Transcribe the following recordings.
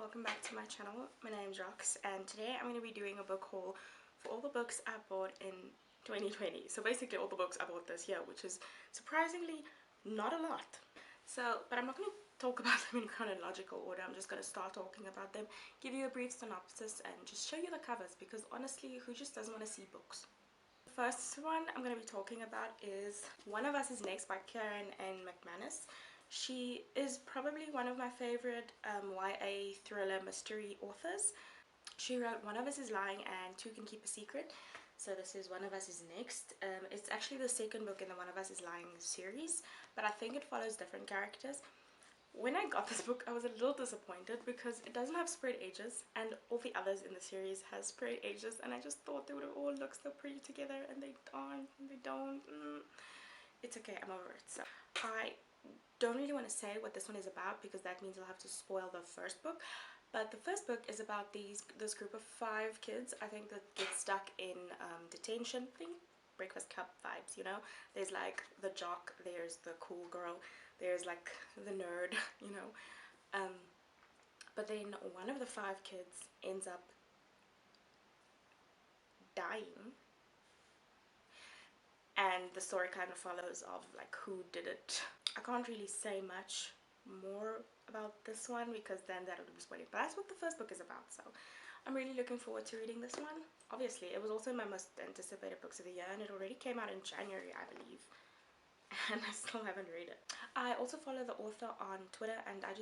welcome back to my channel. My name is Rox and today I'm going to be doing a book haul for all the books I bought in 2020. So basically all the books I bought this year, which is surprisingly not a lot. But I'm not going to talk about them in chronological order. I'm just going to start talking about them, give you a brief synopsis and just show you the covers because honestly, who just doesn't want to see books? The first one I'm going to be talking about is One of Us is Next by Karen Ann McManus. She is probably one of my favorite YA thriller mystery authors. She wrote One of Us is Lying and Two Can Keep a Secret. So this is One of Us is Next. It's actually the second book in the One of Us is Lying series, but I think it follows different characters. When I got this book, I was a little disappointed because it doesn't have spread edges and all the others in the series has spread edges, and I just thought they would have all looked so pretty together, and they aren't, and they don't. It's okay, I'm over it. So I don't really want to say what this one is about because that means I'll have to spoil the first book. But the first book is about this group of 5 kids, I think, that get stuck in detention. I think Breakfast Club vibes, you know. There's like the jock, there's the cool girl, there's like the nerd, you know. But then one of the 5 kids ends up dying, and the story kind of follows of like who did it. I can't really say much more about this one because then that would be spoiling, but that's what the first book is about, so I'm really looking forward to reading this one. Obviously it was also my most anticipated books of the year and it already came out in January, I believe, and I still haven't read it. I also follow the author on Twitter and I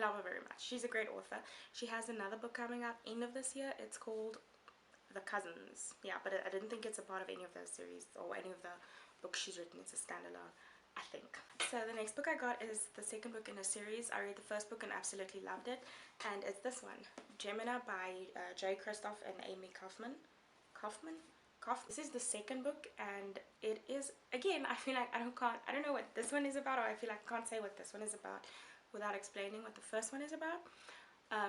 love her very much. She's a great author. She has another book coming out end of this year. It's called The Cousins. Yeah, but I didn't think it's a part of any of those series or any of the books she's written. It's a standalone, I think. So the next book I got is the second book in a series. I read the first book and absolutely loved it, and it's this one, Gemina by J. Kristoff and Amy Kaufman. This is the second book, and it is, again, I feel like I don't know what this one is about, or I feel like I can't say what this one is about without explaining what the first one is about.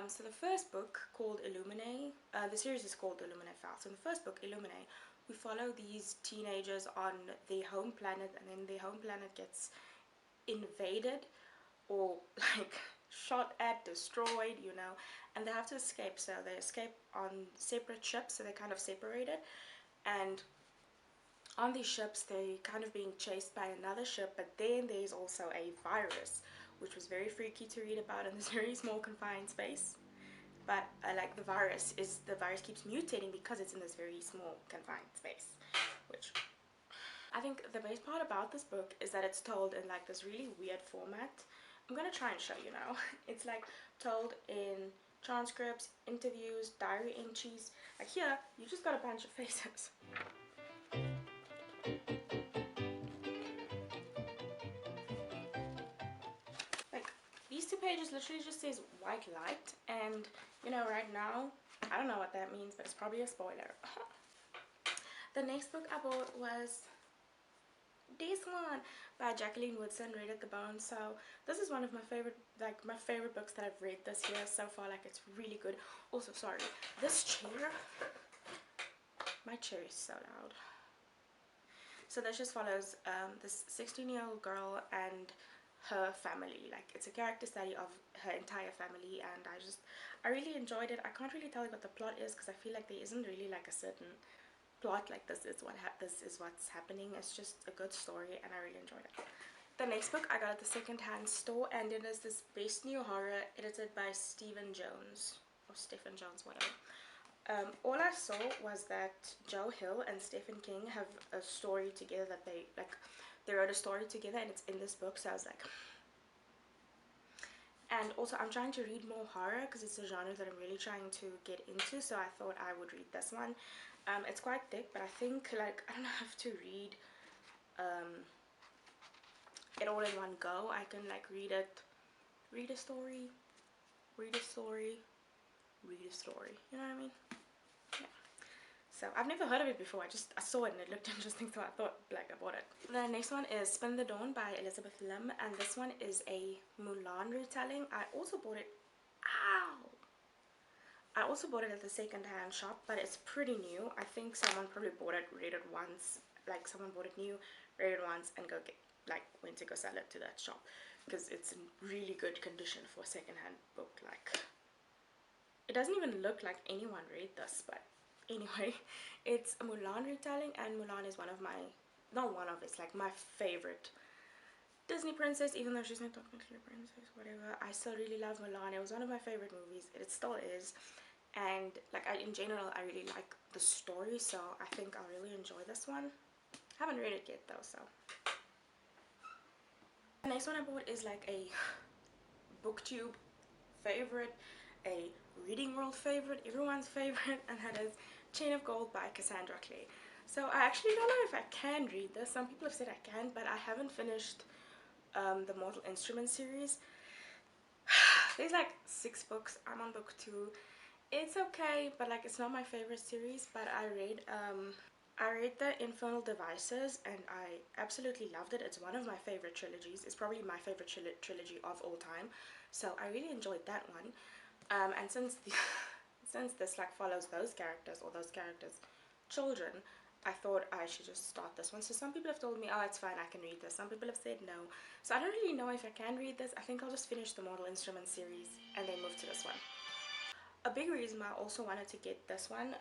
So the first book, called Illuminae, the series is called Illuminae Files. So in the first book, Illuminae, we follow these teenagers on their home planet, and then their home planet gets invaded or like shot at, destroyed, you know, and they have to escape. So they escape on separate ships, so they're kind of separated, and on these ships they're kind of being chased by another ship, but then there's also a virus, which was very freaky to read about in this very small confined space. But like the virus keeps mutating because it's in this very small confined space, which I think the best part about this book is that it's told in like this really weird format. I'm gonna try and show you now. It's like told in transcripts, interviews, diary entries. Like here, you just got a bunch of faces. Like these 2 pages literally just says white light, and you know, right now I don't know what that means, but it's probably a spoiler. The next book I bought was this one by Jacqueline Woodson, Read at the Bone. So this is one of my favorite books that I've read this year so far. Like, it's really good. Also, sorry, this chair, my chair is so loud. So this just follows this 16-year-old girl and her family. Like, it's a character study of her entire family, and I really enjoyed it. I can't really tell you what the plot is because I feel like there isn't really like a certain plot, like this is what's happening. It's just a good story and I really enjoyed it. The next book I got at the second-hand store, and it is this Best New Horror, edited by Stephen Jones, or Stephen Jones, whatever. All I saw was that Joe Hill and Stephen King have a story together, that they wrote a story together, and it's in this book. So I was like, and also I'm trying to read more horror because it's a genre that I'm really trying to get into, so I thought I would read this one. It's quite thick, but I think like I don't have to read it all in one go. I can like read a story, read a story, you know what I mean? Yeah. So I've never heard of it before. I saw it and it looked interesting, so I thought like I bought it. The next one is Spin the Dawn by Elizabeth Lim, and this one is a Mulan retelling. I also bought it at the second-hand shop, but it's pretty new. I think someone probably bought it, read it once, like someone bought it new, read it once, and went to go sell it to that shop because it's in really good condition for a second-hand book. Like, it doesn't even look like anyone read this, but anyway, it's a Mulan retelling, and Mulan is one of my, not one of, it's like my favorite Disney princess, even though she's not technically a princess, whatever. I still really love Mulan. It was one of my favorite movies. It still is. And like in general, I really like the story, so I think I'll really enjoy this one. Haven't read it yet though, so. The next one I bought is like a booktube favorite, a reading world favorite, everyone's favorite, and that is Chain of Gold by Cassandra Clare. So I actually don't know if I can read this. Some people have said I can, but I haven't finished the Mortal Instruments series. There's like 6 books. I'm on book 2. It's okay, but like it's not my favorite series. But I read the Infernal Devices, and I absolutely loved it. It's one of my favorite trilogies. It's probably my favorite trilogy of all time. So I really enjoyed that one. And since since this like follows those characters, or those characters' children, I thought I should just start this one. So some people have told me, oh, it's fine, I can read this. Some people have said no. So I don't really know if I can read this. I think I'll just finish the Mortal Instruments series and then move to this one. A big reason why I also wanted to get this one,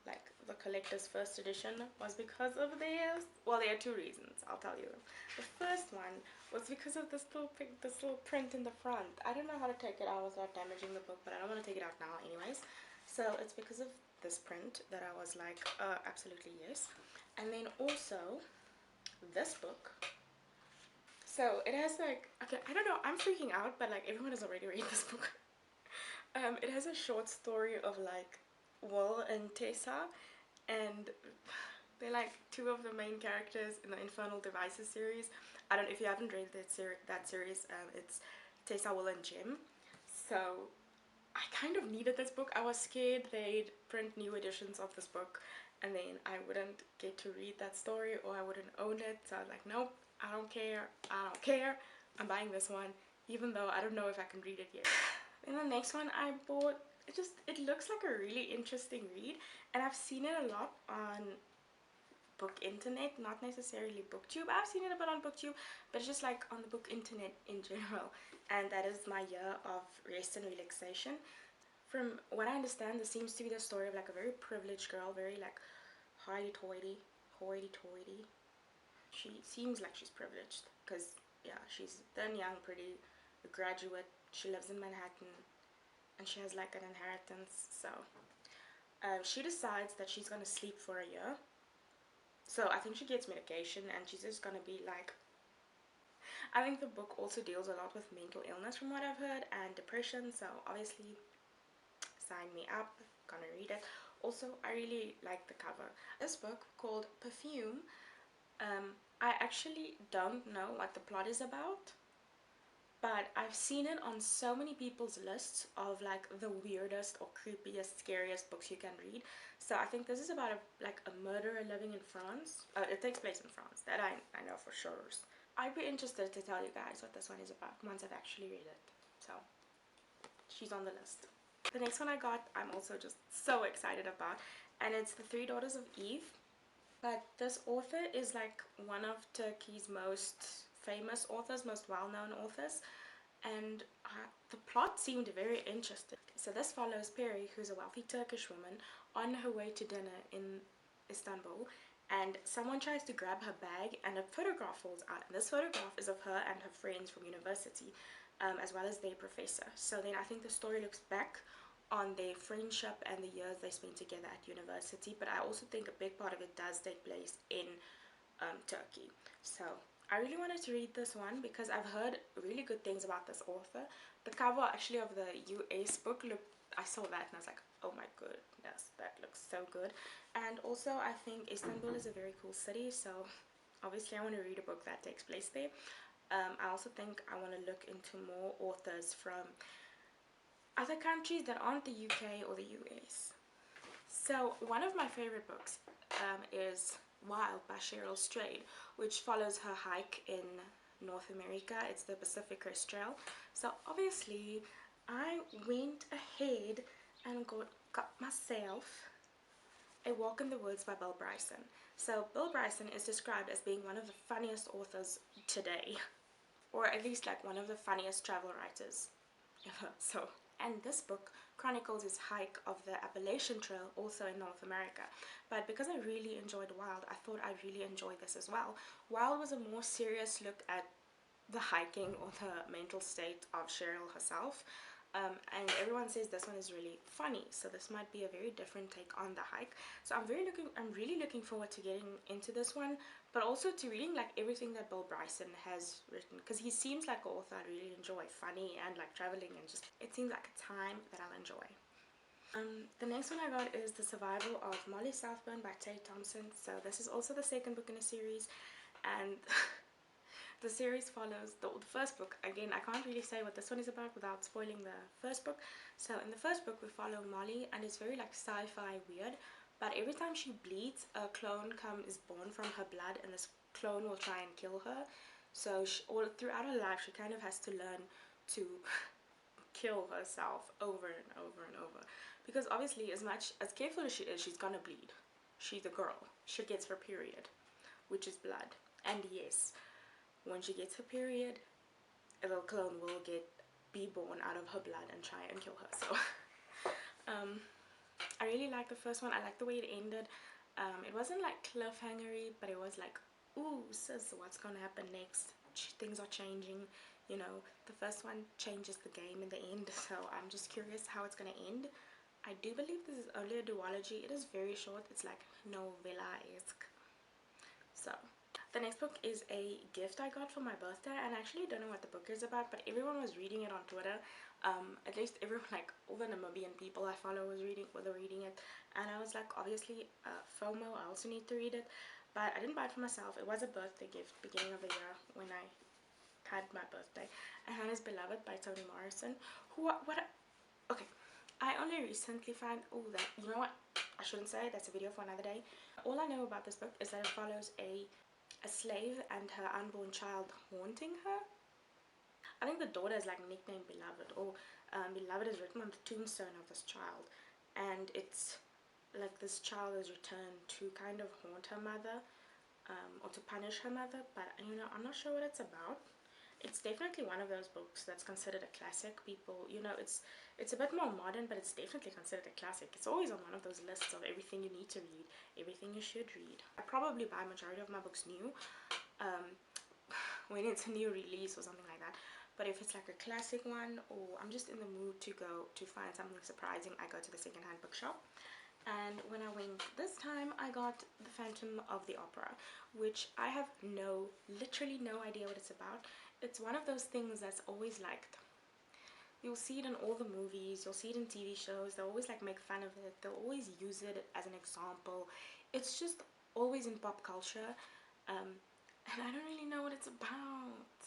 like the collector's first edition, was because of theirs. Well, there are 2 reasons, I'll tell you. The first one was because of this little print in the front. I don't know how to take it out without damaging the book, but I don't want to take it out now anyways. So it's because of this print that I was like, absolutely yes. And then also this book. So it has like, okay, I don't know, I'm freaking out, but like everyone has already read this book. It has a short story of like Will and Tessa, and they're like 2 of the main characters in the Infernal Devices series. I don't know if you haven't read that series. It's Tessa, Will, and Jem. So I kind of needed this book. I was scared they'd print new editions of this book and then I wouldn't get to read that story, or I wouldn't own it. So I was like, nope, I don't care. I don't care. I'm buying this one, even though I don't know if I can read it yet. Then the next one I bought, it looks like a really interesting read, and I've seen it a lot on book internet, not necessarily booktube. I've seen it a bit on booktube, but it's just like on the book internet in general, and that is My Year of Rest and Relaxation. From what I understand, this seems to be the story of like a very privileged girl, very like hoity-toity. She seems like she's privileged because yeah, she's thin, young, pretty, a graduate. She lives in Manhattan and she has like an inheritance. So she decides that she's gonna sleep for a year. So I think she gets medication and she's just gonna be like, I think the book also deals a lot with mental illness from what I've heard, and depression. So obviously sign me up, gonna read it. Also, I really like the cover. This book called Perfume, I actually don't know what the plot is about, but I've seen it on so many people's lists of like the weirdest or creepiest, scariest books you can read. So I think this is about like a murderer living in France. It takes place in France, that I know for sure. I'd be interested to tell you guys what this one is about once I've actually read it. So she's on the list. The next one I got, I'm also just so excited about, and it's The Three Daughters of Eve. But this author is like one of Turkey's most famous authors, most well-known authors, and the plot seemed very interesting. So this follows Peri, who's a wealthy Turkish woman, on her way to dinner in Istanbul, and someone tries to grab her bag and a photograph falls out, and this photograph is of her and her friends from university, as well as their professor. So then I think the story looks back on their friendship and the years they spent together at university, but I also think a big part of it does take place in Turkey. So I really wanted to read this one because I've heard really good things about this author. The cover actually of the US book I saw that and I was like, oh my goodness, that looks so good. And also I think Istanbul is a very cool city, so obviously I want to read a book that takes place there. I also think I want to look into more authors from other countries that aren't the UK or the US. So one of my favorite books is Wild by Cheryl Strayed, which follows her hike in North America. It's the Pacific Crest Trail. So obviously I went ahead and got myself A Walk in the Woods by Bill Bryson. So Bill Bryson is described as being one of the funniest authors today, or at least like one of the funniest travel writers ever. So And this book chronicles his hike of the Appalachian Trail, also in North America. But because I really enjoyed Wild, I thought I'd really enjoy this as well. Wild was a more serious look at the hiking or the mental state of Cheryl herself. And everyone says this one is really funny, so this might be a very different take on the hike. So I'm really looking forward to getting into this one, but also to reading like everything that Bill Bryson has written, because he seems like an author I really enjoy, funny and like traveling, and just it seems like a time that I'll enjoy. The next one I got is The Survival of Molly Southburn by Tay Thompson. So this is also the second book in a series, and the series follows the first book. Again, I can't really say what this one is about without spoiling the first book. So in the first book we follow Molly, and it's very like sci-fi weird, but every time she bleeds, a clone is born from her blood, and this clone will try and kill her. So all throughout her life she kind of has to learn to kill herself over and over and over, because obviously as much as careful as she is, she's gonna bleed. She's a girl, she gets her period, which is blood. And yes, when she gets her period, a little clone will be born out of her blood and try and kill her. So I really like the first one. I like the way it ended. It wasn't like cliffhangery, but it was like, ooh sis, what's gonna happen next? Things are changing, you know. The first one changes the game in the end, so I'm just curious how it's gonna end. I do believe this is only a duology. It is very short. It's like novella-esque. So the next book is a gift I got for my birthday, and I actually don't know what the book is about, but everyone was reading it on Twitter. At least everyone, like all the Namibian people I follow were reading it, and I was like, obviously FOMO, I also need to read it, but I didn't buy it for myself. It was a birthday gift beginning of the year when I had my birthday, and that is Beloved by Toni Morrison. Okay, I only recently found, oh, that, you know what, I shouldn't say, that's a video for another day. All I know about this book is that it follows a slave and her unborn child haunting her. I think the daughter is like nicknamed Beloved, or Beloved is written on the tombstone of this child, and it's like this child is returned to kind of haunt her mother, or to punish her mother, but you know, I'm not sure what it's about. It's definitely one of those books that's considered a classic. People, you know, it's a bit more modern, but it's definitely considered a classic. It's always on one of those lists of everything you need to read, everything you should read. I probably buy majority of my books new, when it's a new release or something like that. But if it's like a classic one, or I'm just in the mood to go to find something surprising, I go to the secondhand bookshop. And when I went this time, I got The Phantom of the Opera, which I have literally no idea what it's about. It's one of those things that's always liked. You'll see it in all the movies, you'll see it in TV shows, they'll always like make fun of it, they'll always use it as an example. It's just always in pop culture, and I don't really know what it's about.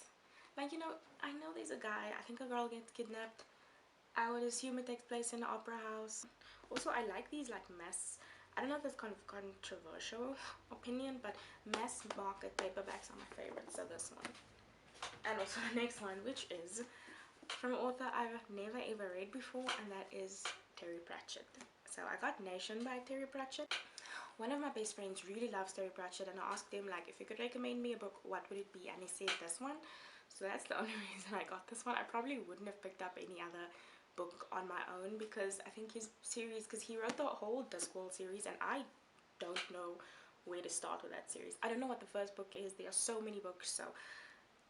Like, you know, I know there's a guy, I think a girl gets kidnapped. I would assume it takes place in an opera house. Also, I like these like I don't know if that's kind of controversial opinion, but mass market paperbacks are my favorite. So this one, and also the next one, which is from an author I've never ever read before, and that is Terry Pratchett. So I got Nation by Terry Pratchett. One of my best friends really loves Terry Pratchett, and I asked him like if he could recommend me a book, what would it be, and he said this one. So that's the only reason I got this one. I probably wouldn't have picked up any other book on my own, because I think his series, because he wrote the whole Discworld series, and I don't know where to start with that series. I don't know what the first book is. There are so many books, so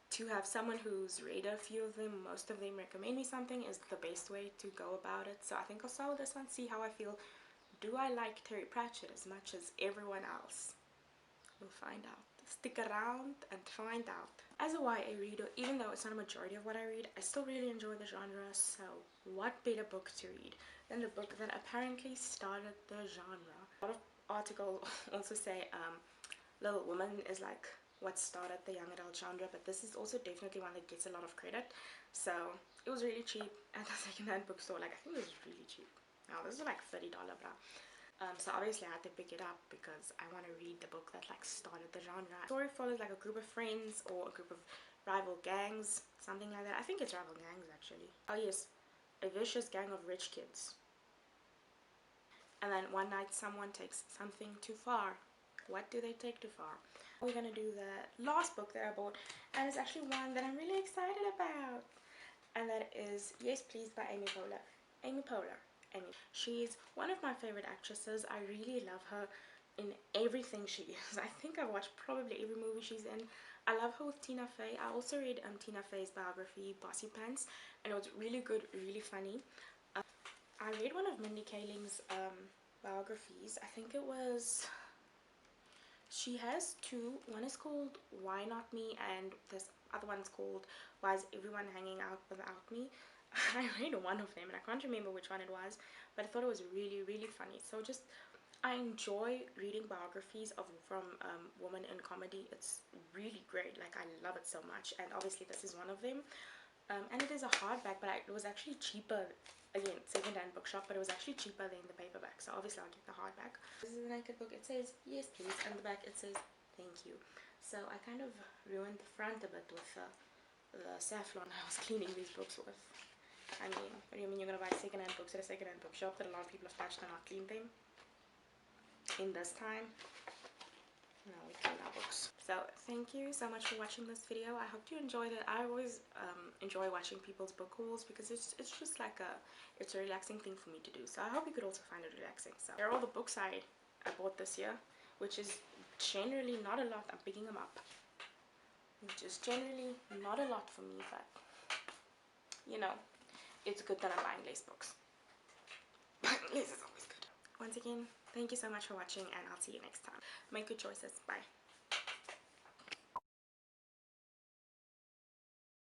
to have someone who's read a few of them, most of them, recommend me something is the best way to go about it. So I think I'll start with this one, see how I feel. Do I like Terry Pratchett as much as everyone else? We'll find out. Stick around and find out. As a YA reader, even though it's not a majority of what I read, I still really enjoy the genre, so what better book to read than the book that apparently started the genre? A lot of articles also say Little Women is like what started the young adult genre, but this is also definitely one that gets a lot of credit. So it was really cheap at the secondhand bookstore. Like, I think it was really cheap. Now this is like $30, bro. So obviously I had to pick it up because I want to read the book that like started the genre. The story follows like a group of friends or a group of rival gangs, something like that. I think it's rival gangs actually. Oh yes, a vicious gang of rich kids. And then one night someone takes something too far. What do they take too far? We're gonna do the last book that I bought, and it's actually one that I'm really excited about. and that is Yes Please by Amy Poehler. Amy Poehler. Amy. She's one of my favorite actresses. I really love her in everything she is. I think I've watched probably every movie she's in. I love her with Tina Fey. I also read Tina Fey's biography, Bossy Pants, and it was really good, really funny. I read one of Mindy Kaling's biographies. I think it was, she has two. One is called Why Not Me, and this other one's called Why Is Everyone Hanging Out Without Me. I read one of them and I can't remember which one it was, but I thought it was really, really funny. So just, I enjoy reading biographies of women in comedy. It's really great. Like, I love it so much, and obviously this is one of them. And it is a hardback, but it was actually cheaper. Again, second-hand bookshop, but it was actually cheaper than the paperback, so obviously I'll get the hardback. This is the naked book. It says Yes Please, and the back it says Thank You. So I kind of ruined the front a bit with the saffron I was cleaning these books with. I mean, what do you mean you're gonna buy second-hand books at a second-hand bookshop that a lot of people have touched and not cleaned them? In this time, no, we clean our books. So thank you so much for watching this video. I hope you enjoyed it. I always enjoy watching people's book hauls because it's just like it's a relaxing thing for me to do. So I hope you could also find it relaxing. So here are all the books I bought this year, which is generally not a lot. I'm picking them up, which is generally not a lot for me, but you know, it's good that I'm buying less books. Less is always good. Once again, thank you so much for watching, and I'll see you next time. Make good choices. Bye.